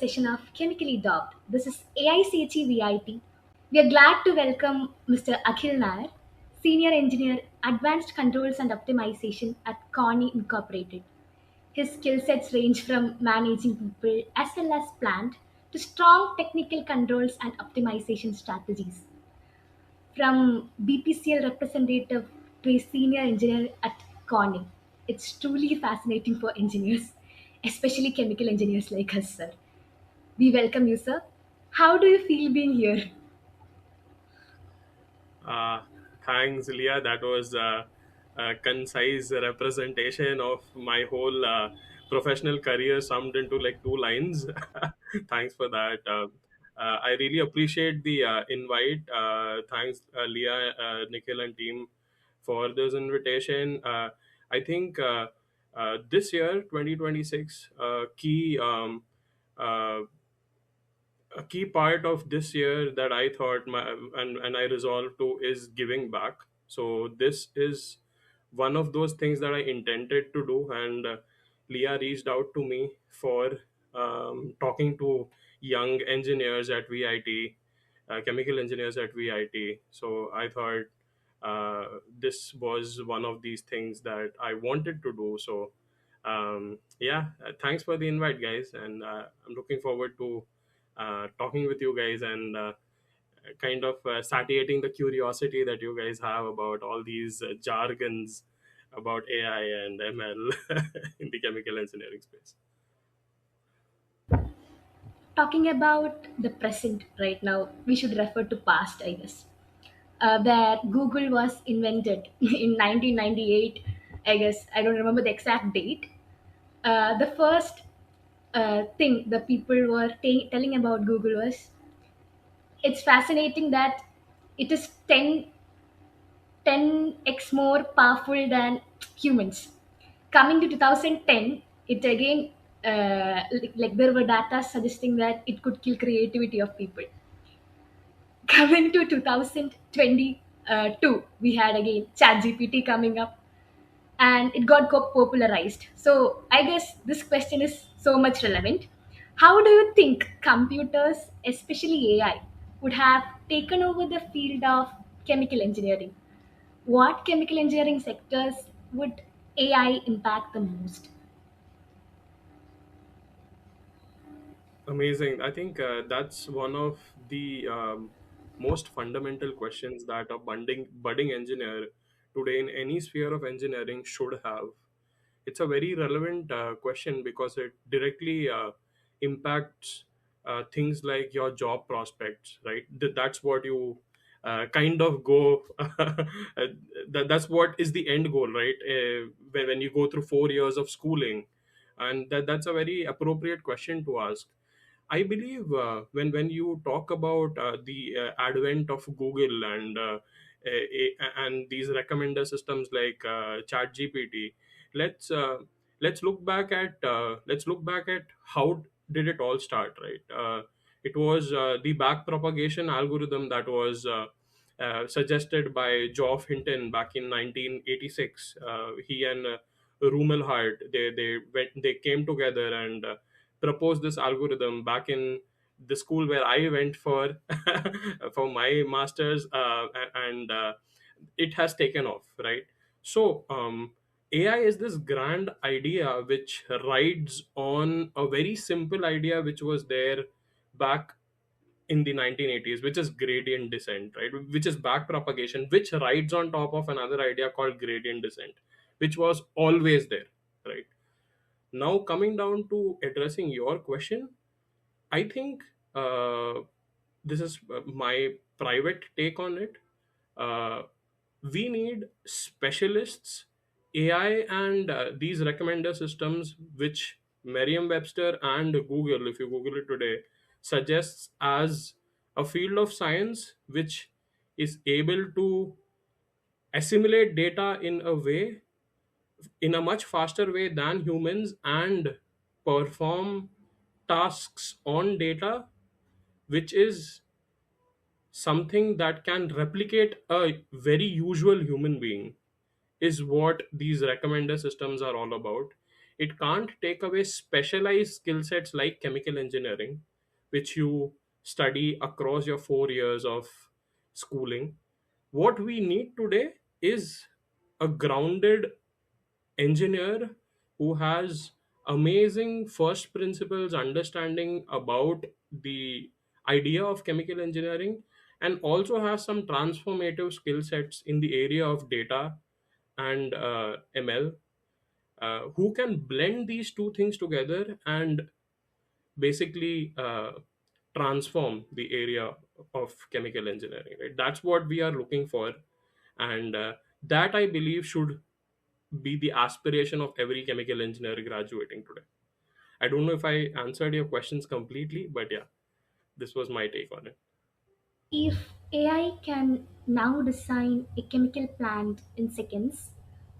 session of Chemically Docked. This is AIChE-VIT. We are glad to welcome Mr. Akhil Nair, Senior Engineer, Advanced Controls and Optimization at Corny Incorporated. His skill sets range from managing people as well as plant to strong technical controls and optimization strategies. From BPCL representative to a senior engineer at Corning. It's truly fascinating for engineers, especially chemical engineers like us, sir. We welcome you, sir. How do you feel being here? Uh, Thanks, Leah. That was a concise representation of my whole professional career summed into like two lines. Thanks for that. I really appreciate the invite. Thanks, Leah, Nikhil, and team for this invitation. I think this year, 2026, uh, a key part of this year that I thought and I resolved to is giving back. So this is one of those things that I intended to do, and Leah reached out to me for talking to young engineers at VIT, chemical engineers at VIT. So I thought this was one of these things that I wanted to do. So yeah, thanks for the invite, guys, and I'm looking forward to talking with you guys and kind of satiating the curiosity that you guys have about all these jargons about AI and ML in the chemical engineering space. Talking about the present right now, we should refer to past, I guess. Where Google was invented in 1998, I guess. I don't remember the exact date. The first thing the people were telling about Google was it's fascinating that it is 10x more powerful than humans. Coming to 2010, it again, like there were data suggesting that it could kill creativity of people. Coming to 2022, we had again ChatGPT coming up and it got popularized. So I guess this question is so much relevant. How do you think computers, especially AI, would have taken over the field of chemical engineering? What chemical engineering sectors would AI impact the most? Amazing. I think that's one of the most fundamental questions that a budding engineer today in any sphere of engineering should have. It's a very relevant question because it directly impacts things like your job prospects, right? That's what you kind of go. That's what is the end goal, right? When you go through 4 years of schooling, and that's a very appropriate question to ask. I believe when you talk about the advent of Google and these recommender systems like ChatGPT, let's uh, let's look back at how did it all start, right? It was the back propagation algorithm that was suggested by Geoff Hinton back in 1986. He and Rumelhart, they came together and proposed this algorithm back in the school where I went for for my masters, and it has taken off, right? So AI is this grand idea which rides on a very simple idea which was there back in the 1980s, which is gradient descent, right? Which is back propagation, which rides on top of another idea called gradient descent, which was always there, right? Now, coming down to addressing your question, I think this is my private take on it. Uh, we need specialists, AI, and these recommender systems, which Merriam-Webster and Google, if you Google it today, suggests as a field of science which is able to assimilate data in a much faster way than humans and perform tasks on data which is something that can replicate a very usual human being is what these recommender systems are all about. It can't take away specialized skill sets like chemical engineering, which you study across your 4 years of schooling. What we need today is a grounded engineer who has amazing first principles understanding about the idea of chemical engineering, and also has some transformative skill sets in the area of data and ML, who can blend these two things together and basically transform the area of chemical engineering, right? That's what we are looking for, and that I believe should be the aspiration of every chemical engineer graduating today. I don't know if I answered your questions completely, but yeah, this was my take on it. If AI can now design a chemical plant in seconds,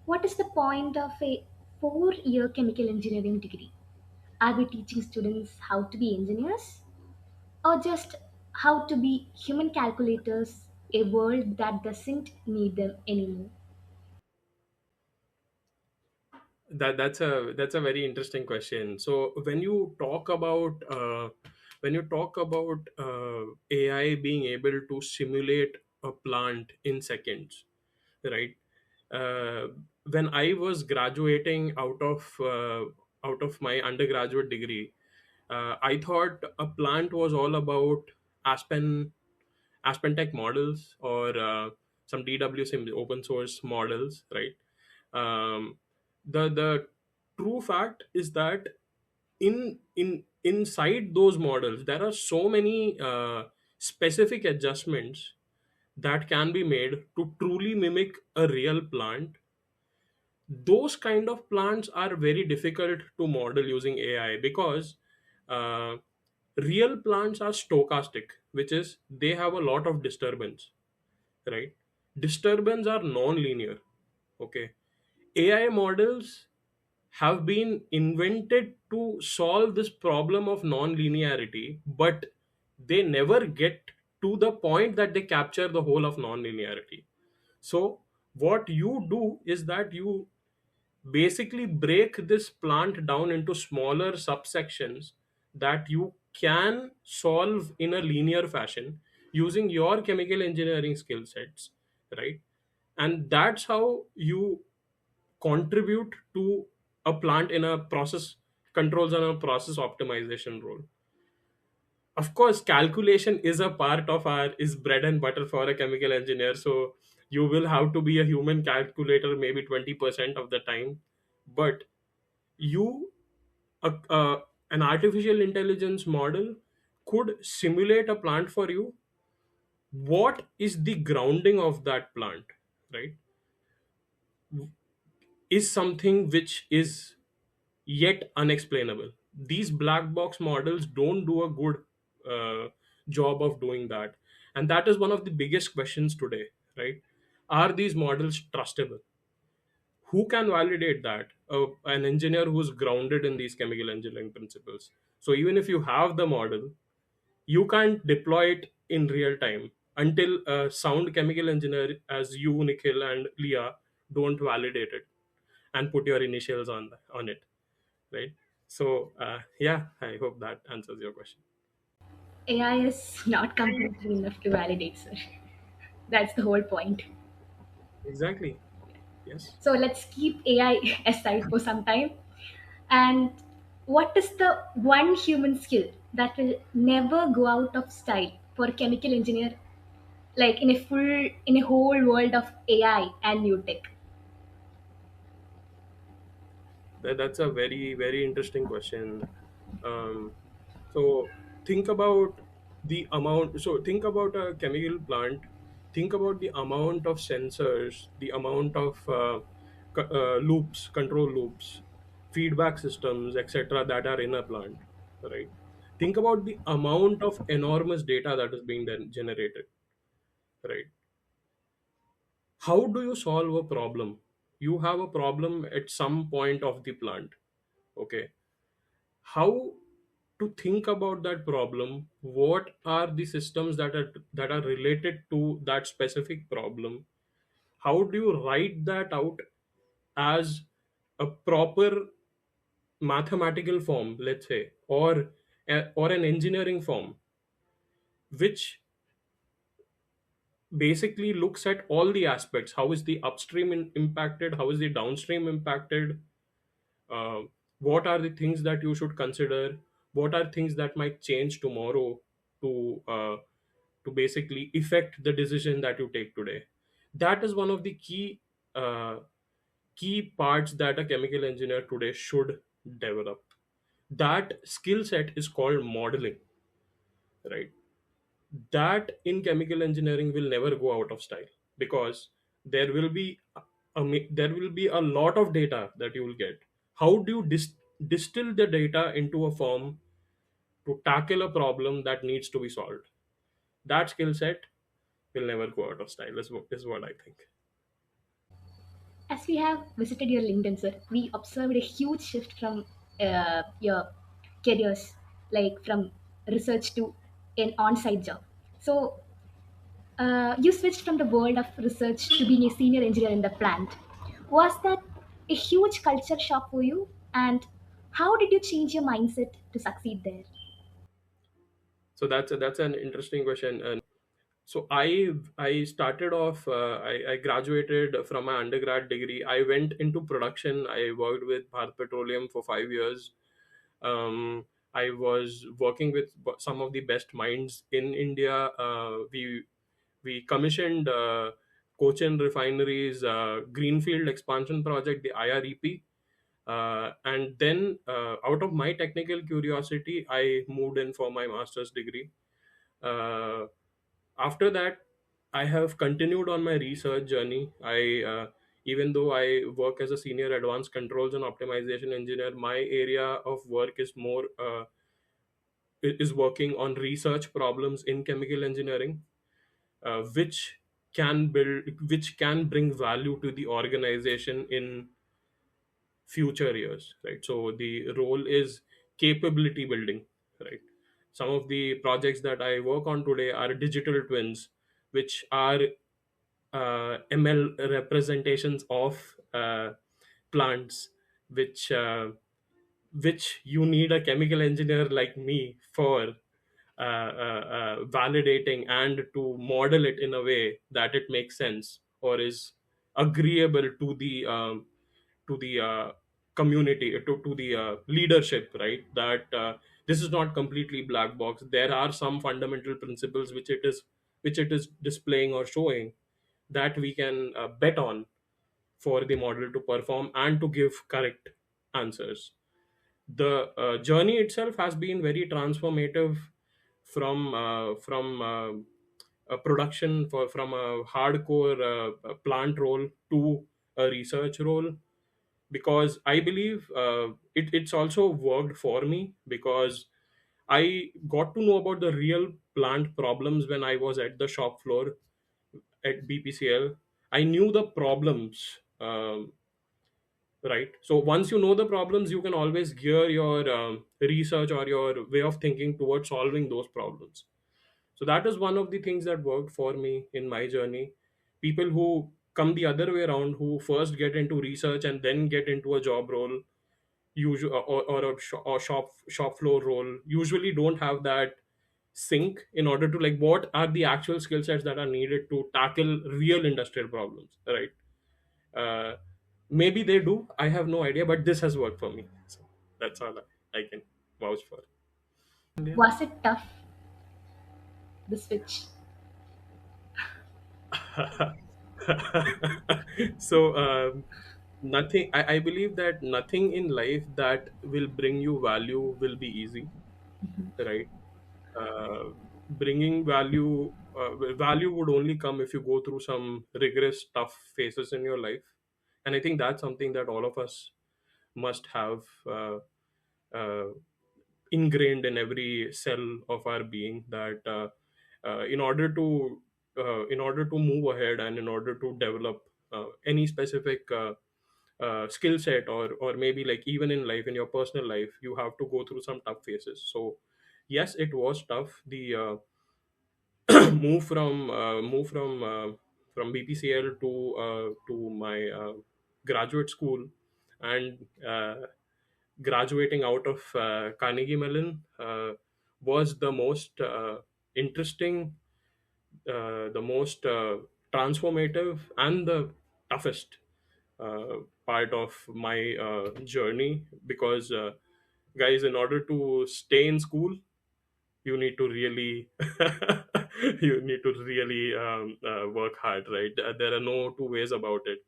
what is the point of a 4 year chemical engineering degree? Are we teaching students how to be engineers? Or just how to be human calculators, a world that doesn't need them anymore? That's a very interesting question. So when you talk about AI being able to simulate a plant in seconds, right? uh, when I was graduating out of my undergraduate degree, I thought a plant was all about Aspen Tech models, or some DWSim open source models, right? The true fact is that inside those models there are so many specific adjustments that can be made to truly mimic a real plant. Those kind of plants are very difficult to model using AI, because uh, real plants are stochastic, which is they have a lot of disturbance, right? Disturbance are non-linear. Okay, AI models have been invented to solve this problem of non-linearity, but they never get to the point that they capture the whole of non-linearity. So what you do is that you basically break this plant down into smaller subsections that you can solve in a linear fashion using your chemical engineering skill sets, right? And that's how you contribute to a plant in a process controls and a process optimization role. Of course, calculation is a part of our is bread and butter for a chemical engineer, so you will have to be a human calculator maybe 20% of the time. But you an artificial intelligence model could simulate a plant for you. What is the grounding of that plant, right, is something which is yet unexplainable. These black box models don't do a good job of doing that, and that is one of the biggest questions today, right? Are these models trustable? Who can validate that? An engineer who's grounded in these chemical engineering principles. So even if you have the model, you can't deploy it in real time until a sound chemical engineer as you, Nikhil, and Leah don't validate it and put your initials on it, right? So yeah, I hope that answers your question. AI is not completely enough to validate, sir. That's the whole point. Exactly. Yes. So let's keep AI aside for some time. And what is the one human skill that will never go out of style for a chemical engineer, like in a whole world of AI and new tech? That's a very, very interesting question. Um, so think about the amount. So think about a chemical plant. Think about the amount of sensors, the amount of loops, control loops, feedback systems, etc., that are in a plant, right? Think about the amount of enormous data that is being then generated, right? How do you solve a problem? You have a problem at some point of the plant. Okay, how to think about that problem? What are the systems that are related to that specific problem? How do you write that out as a proper mathematical form, let's say, or an engineering form, which basically looks at all the aspects. How is the upstream impacted? How is the downstream impacted? uh, what are the things that you should consider? What are things that might change tomorrow to to basically affect the decision that you take today? That is one of the uh, key parts that a chemical engineer today should develop. That skill set is called modeling, right? That in chemical engineering will never go out of style, because there will be there will be a lot of data that you will get. How do you distill the data into a form to tackle a problem that needs to be solved? That skill set will never go out of style, is what I think. As we have visited your LinkedIn, sir, we observed a huge shift from your careers, like from research to an on-site job. So you switched from the world of research to being a senior engineer in the plant. Was that a huge culture shock for you? And how did you change your mindset to succeed there? So that's an interesting question. So I started off. I graduated from my undergrad degree. I went into production. I worked with Bharat Petroleum for 5 years. Um, I was working with some of the best minds in India. We commissioned Cochin Refinery's greenfield expansion project, the IREP. And then, out of my technical curiosity, I moved in for my master's degree. Uh, After that, I have continued on my research journey. Even though I work as a senior advanced controls and optimization engineer, my area of work is more is working on research problems in chemical engineering, which which can bring value to the organization in future years, right? So the role is capability building, right? Some of the projects that I work on today are digital twins, which are ML representations of plants, which which you need a chemical engineer like me for validating and to model it in a way that it makes sense or is agreeable to the community, to the leadership, right? That this is not completely black box. There are some fundamental principles which it is displaying or showing, that we can bet on for the model to perform and to give correct answers. The journey itself has been very transformative, from a production for from a hardcore plant role to a research role, because I believe it's also worked for me, because I got to know about the real plant problems when I was at the shop floor at BPCL. I knew the problems, right? So once you know the problems, you can always gear your research or your way of thinking towards solving those problems. So that is one of the things that worked for me in my journey. People who come the other way around, who first get into research and then get into a job role, usually, or a shop floor role, usually don't have that sync in order to, like, what are the actual skill sets that are needed to tackle real industrial problems, right? uh, Maybe they do, I have no idea, but this has worked for me. So that's all I can vouch for. Yeah. Was it tough, the switch? So nothing, I believe that nothing in life that will bring you value will be easy, right? Bringing value, value would only come if you go through some rigorous tough phases in your life. And I think that's something that all of us must have uh, ingrained in every cell of our being, that in order to in order to move ahead and in order to develop any specific skill set, or maybe like even in life, in your personal life, you have to go through some tough phases. So yes, it was tough. The move from BPCL to my graduate school, and graduating out of Carnegie Mellon was the most interesting, the most transformative, and the toughest part of my journey, because guys, in order to stay in school, you need to really you need to really work hard, right? There are no two ways about it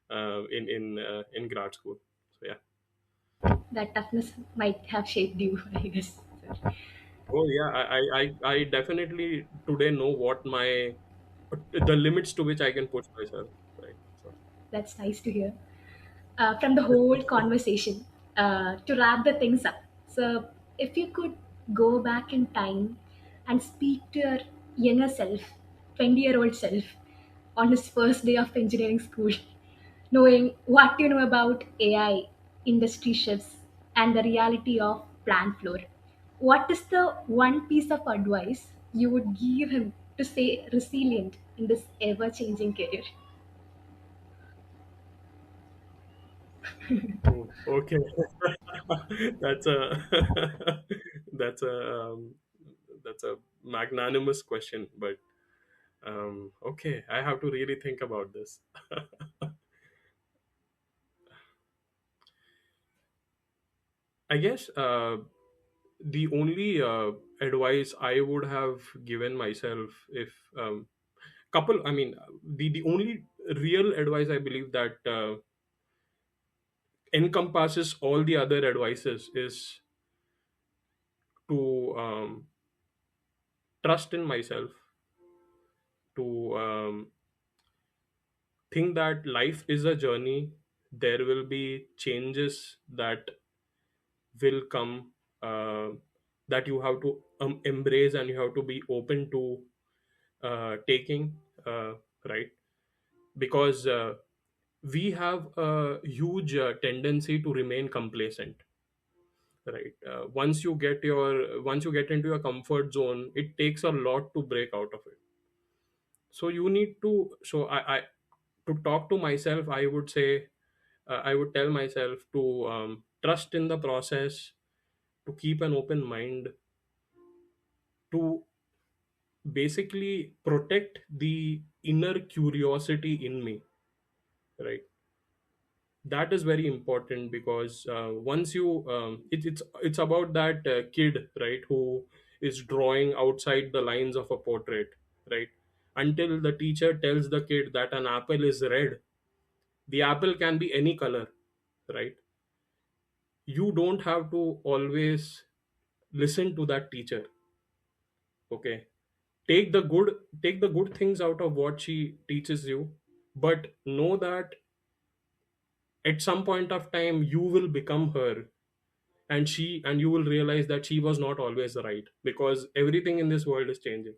in grad school. So yeah. That toughness might have shaped you, I guess. Oh yeah, I definitely today know what my the limits to which I can push myself, right? So That's nice to hear. From the whole conversation, to wrap the things up. So, if you could go back in time and speak to your younger self, 20-year-old self, on his first day of engineering school, knowing what you know about AI, industry shifts, and the reality of plant floor, what is the one piece of advice you would give him to stay resilient in this ever changing career? oh, okay. That's a that's a that's a magnanimous question, but okay, I have to really think about this. I guess the only advice I would have given myself, if couple, I mean, the only real advice I believe that encompasses all the other advices is to trust in myself, to think that life is a journey. There will be changes that will come, that you have to embrace, and you have to be open to taking, right? Because we have a huge tendency to remain complacent, right? Once you get into your comfort zone, it takes a lot to break out of it. So you need to, so I to talk to myself, I would say, I would tell myself to trust in the process, to keep an open mind, to basically protect the inner curiosity in me, right? That is very important, because once you it's about that kid, right, who is drawing outside the lines of a portrait, right? Until the teacher tells the kid that an apple is red, the apple can be any color, right? You don't have to always listen to that teacher. Okay, take the good things out of what she teaches you, but know that at some point of time you will become her, and you will realize that she was not always right, because everything in this world is changing,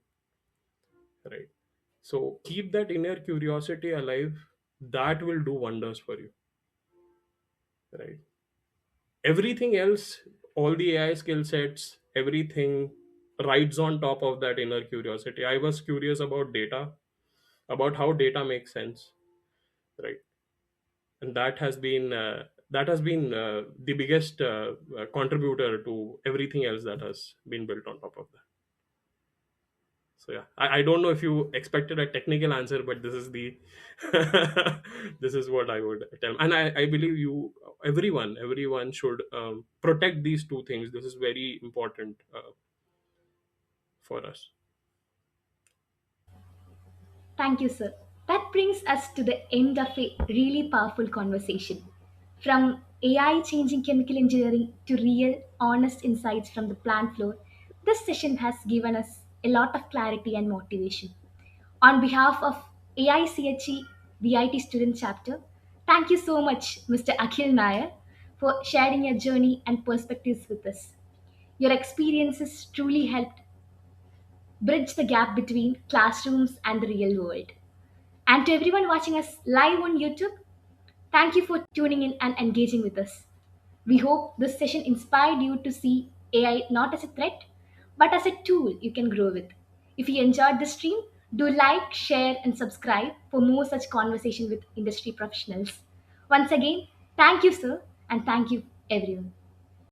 right? So keep that inner curiosity alive. That will do wonders for you, right? Everything else, all the AI skill sets, everything rides on top of that inner curiosity. I was curious about data, about how data makes sense, right? And that has been the biggest contributor to everything else that has been built on top of that. So yeah, I don't know if you expected a technical answer, but this is the this is what I would tell. And I believe everyone should protect these two things. This is very important for us. Thank you, sir. That brings us to the end of a really powerful conversation. From AI changing chemical engineering to real, honest insights from the plant floor, this session has given us a lot of clarity and motivation. On behalf of AICHE VIT student chapter, thank you so much, Mr. Akhil Nair, for sharing your journey and perspectives with us. Your experiences truly helped bridge the gap between classrooms and the real world. And to everyone watching us live on YouTube, thank you for tuning in and engaging with us. We hope this session inspired you to see AI not as a threat, but as a tool you can grow with. If you enjoyed the stream, do like, share, and subscribe for more such conversation with industry professionals. Once again, thank you, sir, and thank you, everyone.